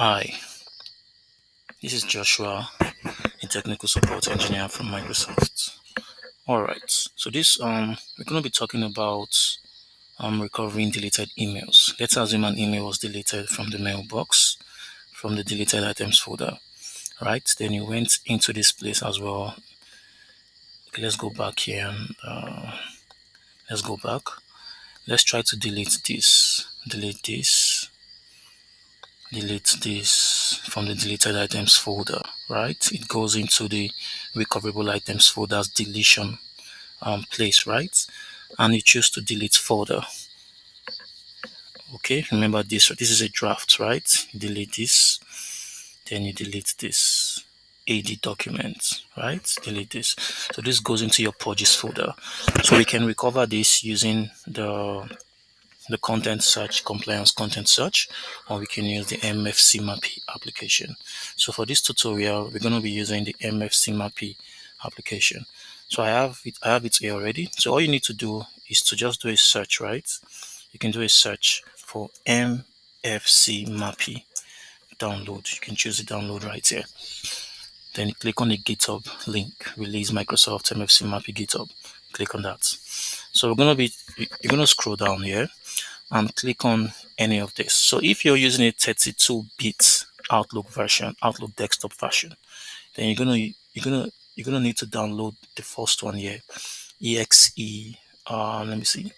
Hi, this is Joshua, a technical support engineer from Microsoft. Alright, so this we're gonna be talking about recovering deleted emails. Let's assume an email was deleted from the mailbox, from the deleted items folder, right? Then you went into this place as well. Okay, let's go back here and let's go back. Let's try to delete this from the deleted items folder, right? It goes into the recoverable items folder's deletion place, right? And you choose to delete folder. Okay, remember this is a draft, right? You delete this, then you delete this AD document, right? Delete this. So this goes into your purges folder. So we can recover this using the content search, compliance content search, or we can use the MFCMAPI application. So for this tutorial, we're going to be using the MFCMAPI application. So I have it here already. So all you need to do is to just do a search, right? You can do a search for MFCMAPI download. You can choose the download right here. Then you click on the GitHub link, release Microsoft MFCMAPI GitHub. Click on that. So you're gonna scroll down here and click on any of this. So if you're using a 32-bit Outlook version, Outlook desktop version, then you're gonna need to download the first one here, exe. Let me see.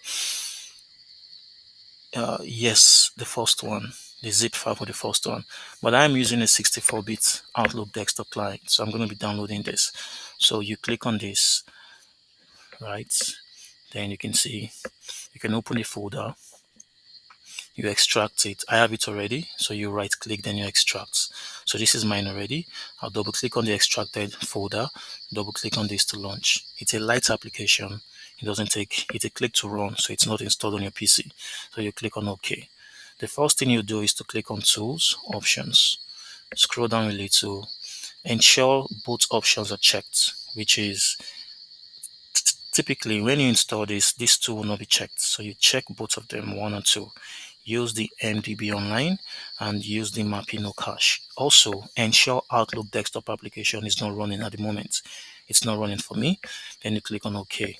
Yes, the first one, the zip file for the first one. But I'm using a 64-bit Outlook desktop client, so I'm going to be downloading this. So you click on this, right? Then you can see you can open the folder. You extract it. I have it already, so you right click, then you extract. So this is mine already. I'll double click on the extracted folder, double click on this to launch. It's a light application. It doesn't take, it's a click to run, so it's not installed on your PC. So you click on OK. The first thing you do is to click on Tools, Options, scroll down a little, ensure both options are checked, which is typically when you install this two will not be checked. So you check both of them, one and two. Use the MDB online and use the mapping no cache. Also, ensure Outlook desktop application is not running at the moment. It's not running for me. Then you click on OK.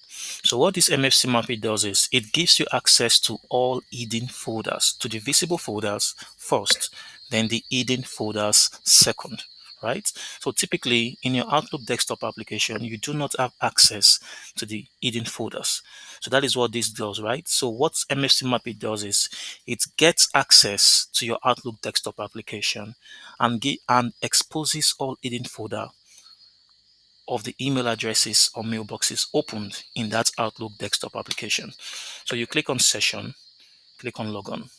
So what this MFCMAPI does is it gives you access to all hidden folders, to the visible folders first, then the hidden folders second, right? So typically in your Outlook desktop application, you do not have access to the hidden folders. So that is what this does, right? So what MFCMAPI does is it gets access to your Outlook desktop application and exposes all hidden folder of the email addresses or mailboxes opened in that Outlook desktop application. So you click on session, click on log on.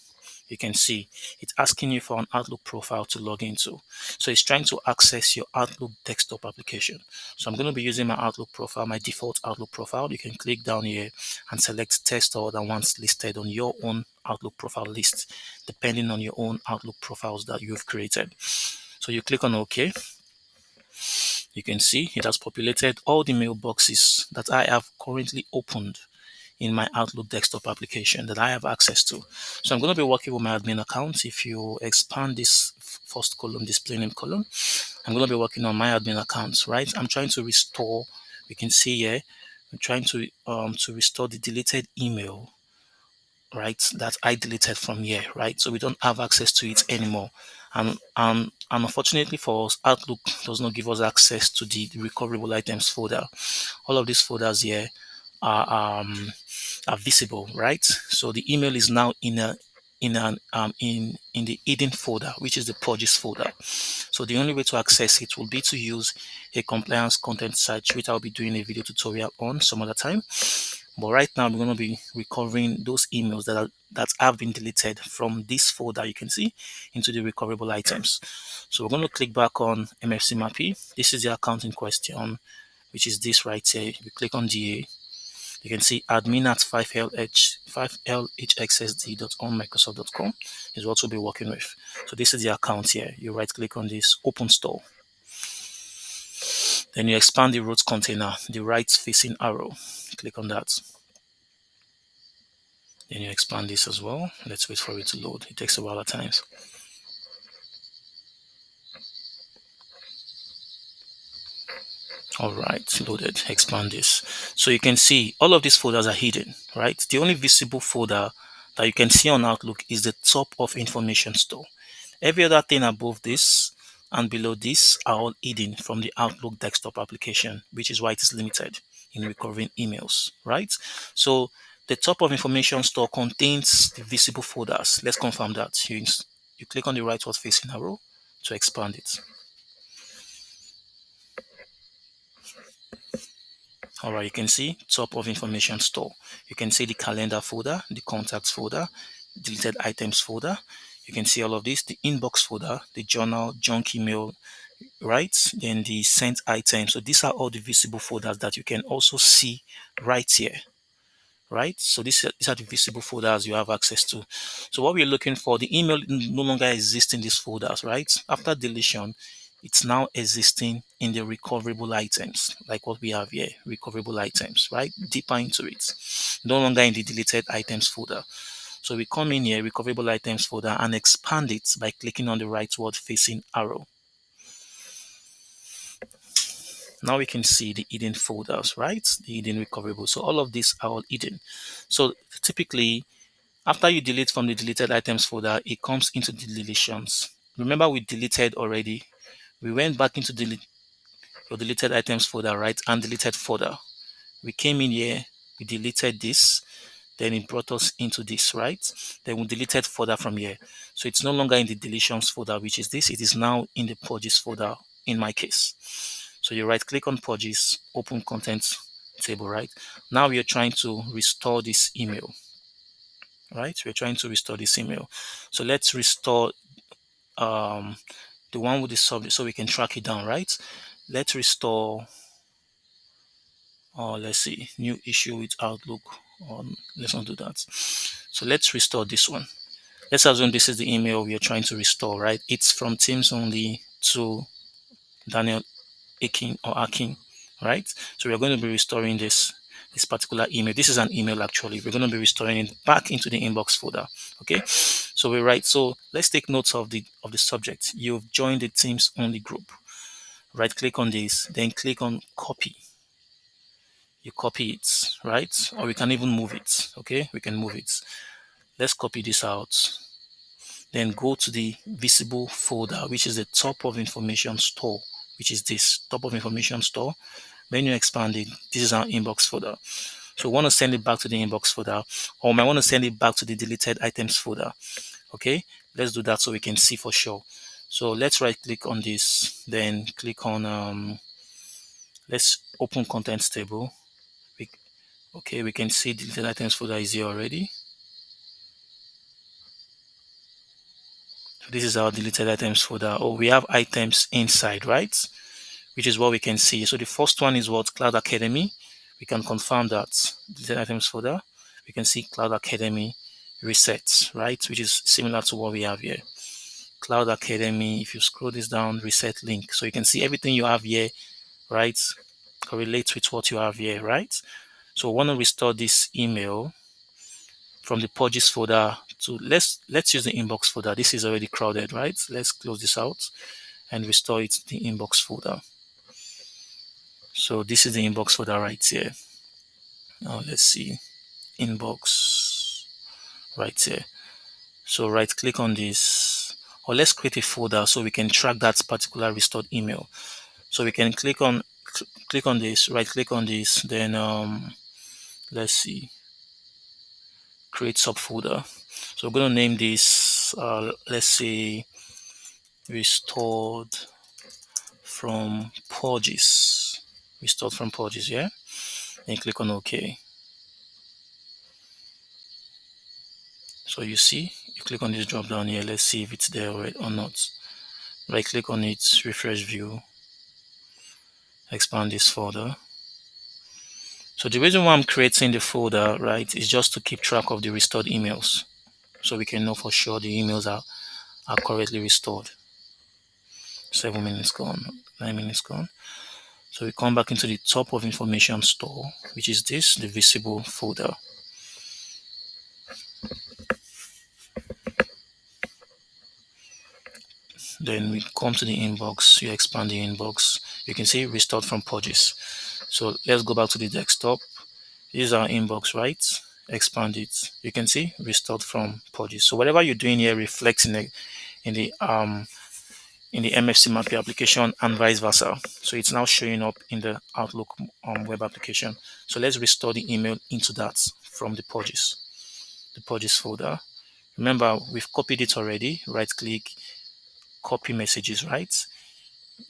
You can see it's asking you for an Outlook profile to log into. So it's trying to access your Outlook desktop application. So I'm going to be using my Outlook profile, my default Outlook profile. You can click down here and select test all the ones listed on your own Outlook profile list, depending on your own Outlook profiles that you've created. So you click on OK. You can see it has populated all the mailboxes that I have currently opened in my Outlook desktop application that I have access to. So I'm going to be working with my admin account. If you expand this first column, display name column, I'm going to be working on my admin account, right? I'm trying to restore, we can see here, I'm trying to restore the deleted email, right, that I deleted from here, right? So we don't have access to it anymore. And unfortunately for us, Outlook does not give us access to the recoverable items folder. All of these folders here are visible, right? So the email is now in the hidden folder, which is the purges folder. So the only way to access it will be to use a compliance content search, which I'll be doing a video tutorial on some other time. But right now, we're going to be recovering those emails that have been deleted from this folder you can see into the recoverable items. So we're going to click back on MFCMAPI. This is the account in question, which is this right here. If you click on GA, you can see admin at 5lhxsd.onmicrosoft.com is what we'll be working with. So this is the account here. You right click on this, open store. Then you expand the root container, the right facing arrow. Click on that. Then you expand this as well. Let's wait for it to load. It takes a while at times. All right, loaded. Expand this. So you can see all of these folders are hidden, right? The only visible folder that you can see on Outlook is the top of information store. Every other thing above this and below this are all hidden from the Outlook desktop application, which is why it is limited in recovering emails, right? So the top of information store contains the visible folders. Let's confirm that. You click on the rightward facing arrow to expand it. All right, you can see top of information store. You can see the calendar folder, the contacts folder, deleted items folder. You can see all of this, the inbox folder, the journal, junk email, right? Then the sent items. So these are all the visible folders that you can also see right here, right? So these are the visible folders you have access to. So what we're looking for, the email no longer exists in these folders, right? After deletion, it's now existing in the recoverable items, like what we have here, recoverable items, right? Deeper into it, no longer in the deleted items folder. So we come in here, recoverable items folder, and expand it by clicking on the rightward facing arrow. Now we can see the hidden folders, right? The hidden recoverable. So all of these are all hidden. So typically, after you delete from the deleted items folder, it comes into the deletions. Remember, we deleted already. We went back into your deleted items folder, right? And deleted folder. We came in here, we deleted this, then it brought us into this, right? Then we deleted folder from here. So it's no longer in the deletions folder, which is this. It is now in the purges folder in my case. So you right click on purges, open contents table, right? Now we are trying to restore this email, right? We're trying to restore this email. So let's restore the one with the subject so we can track it down, right? Let's restore, let's see, new issue with Outlook. Let's not do that. So let's restore this one. Let's assume this is the email we are trying to restore, right? It's from Teams only to Daniel Akin or Akin, right? So we're going to be restoring this particular email. This is an email actually. We're going to be restoring it back into the inbox folder. Okay. So we write. So let's take notes of the subject. You've joined the Teams only group. Right click on this, then click on copy. You copy it, right? Or we can even move it. Okay, we can move it. Let's copy this out. Then go to the visible folder, which is the top of information store, which is this top of information store. When you expand it, this is our inbox folder. So we want to send it back to the inbox folder, or we might want to send it back to the deleted items folder. Okay, let's do that so we can see for sure. So let's right click on this, then click on let's open contents table. Okay, we can see deleted items folder is here already. So this is our deleted items folder. Oh, we have items inside, right? Which is what we can see. So the first one is what Cloud Academy. We can confirm that deleted items folder. We can see Cloud Academy reset, right? Which is similar to what we have here. Cloud Academy, if you scroll this down, reset link. So you can see everything you have here, right? Correlates with what you have here, right? So we want to restore this email from the purges folder to let's use the inbox folder. This is already crowded, right? Let's close this out and restore it to the inbox folder. So this is the inbox folder right here. Now let's see, inbox right here. So right click on this, or let's create a folder so we can track that particular restored email. So we can click on this, right click on this, then let's see, create subfolder. So we're going to name this let's say restored from purges. Restored from purges, yeah. And click on OK. So you see, you click on this drop down here. Let's see if it's there or not. Right click on it, refresh view, expand this folder. So the reason why I'm creating the folder, right, is just to keep track of the restored emails. So we can know for sure the emails are correctly restored. 7 minutes gone, 9 minutes gone. So we come back into the top of information store, which is this, the visible folder. Then we come to the inbox, you expand the inbox. You can see restored from purges. So let's go back to the desktop. This is our inbox, right? Expand it. You can see restored from purges. So whatever you're doing here reflects in the MFCMAPI application and vice versa. So it's now showing up in the Outlook web application. So let's restore the email into that from the purges folder. Remember, we've copied it already. Right click, copy messages, right?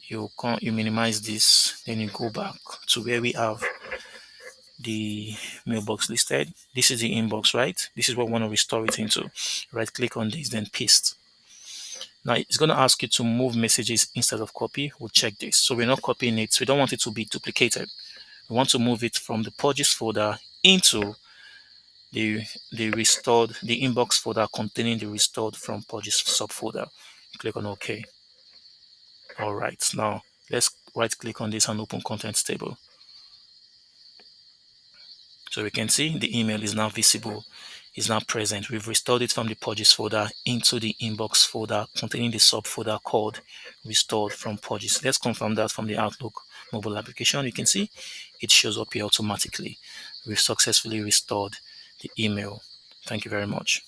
You minimize this, then you go back to where we have the mailbox listed. This is the inbox, right? This is what we want to restore it into. Right click on this, then paste. Now it's going to ask you to move messages instead of copy. We'll check this. So we're not copying it. So we don't want it to be duplicated. We want to move it from the purges folder into the inbox folder containing the restored from purges subfolder. Click on OK. All right. Now let's right click on this and open contents table. So we can see the email is now visible, is now present. We've restored it from the purges folder into the inbox folder containing the subfolder called restored from purges. Let's confirm that from the Outlook mobile application. You can see it shows up here automatically. We've successfully restored the email. Thank you very much.